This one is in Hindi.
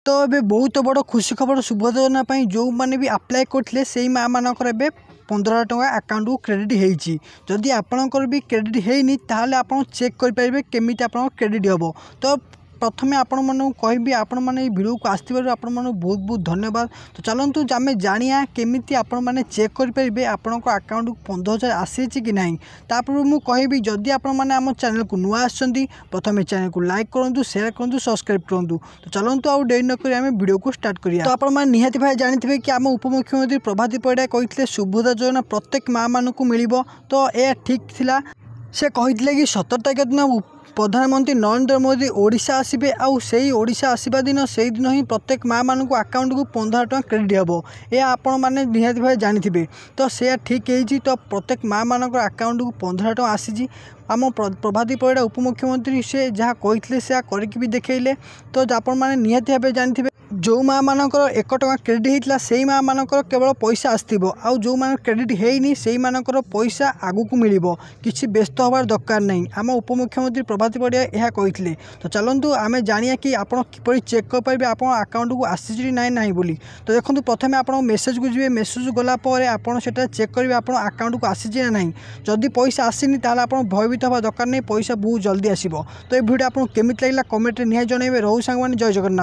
तो ये बहुत बड़ खुशी खबर सुभद्रा योजना जो मैंने भी अप्लाई करते से माँ मानकर 15,000 टଙ୍କା अकाउंट को क्रेडिट होती। जदि आपणकर भी क्रेडिट होनी ताहले आपण चेक करेंगे केमी आप क्रेडिट हम। तो प्रथमे आपण मानू कहि आपण मैंने वीडियो को आसवर आपण मानू बहुत बहुत धन्यवाद। तो चलतु आम जाना केमी आपण मैंने चेक करेंगे आपण अकाउंट को 15,000 आसी कि ना। तापर मुझे कहि जदि आपण मैंने आम चैनल को नुआ आसछंती प्रथमे चैनल को लाइक करूँ शेयर करूँ सब्सक्राइब करूँ। तो चलतु आउ डेरी नक आम वीडियो को स्टार्ट करिया। तो आपण मैंने निहाती भाई जानिथिबे कि आम उपमुख्यमंत्री प्रभाती परिडा कहिथिले सुभद्रा योजना प्रत्येक माँ मानू मिलिबो। तो यह ठीक थिला। से कहिथिले कि 17 तारिख दिन प्रधानमंत्री नरेंद्र मोदी ओडिशा आसबे आई ओडिशा आसवा दिन से दिन ही प्रत्येक माँ मान को अकाउंट को 15,000 टଙ୍କା क्रेडिट हम। यह आपण मैंने निहाती भाई जानिथिबे। तो से ठीक है। तो प्रत्येक माँ मान अकाउंट को 15,000 टଙ୍କା आसी। आम प्रभाती परिडा उपमुख्यमंत्री से जहाँ कही से करके भी देखले। तो आपण मैंने निहाती भाव जानिथिबे जो माँ मानकर 1 टଙ୍କା क्रेडिट होता से माँ मानकर केवल पैसा आसो आउ जो मान क्रेडिट होनी से मानकर पैसा आगू को मिल कि व्यस्त हबार दरकार नहीं। आम उपमुख्यमंत्री प्रभाती परिडा यह कही। तो चलतु आम जाना कि आप किपरि चेक करेंगे आप अकाउंट को आसी ना ना बोली। तो देखो प्रथम आप मेसेज को जी मेसेज गलापर आप चेक करेंगे आप अकाउंट को आसी ना ना। जदि पैसा आसनी ताल आप भयभीत हवा दरकार नहीं पैसा बहुत जल्दी आसो। तो ये वीडियो आपको केमी लगे कमेंट निहाती जनइबे। रहू सांग जय जगन्नाथ।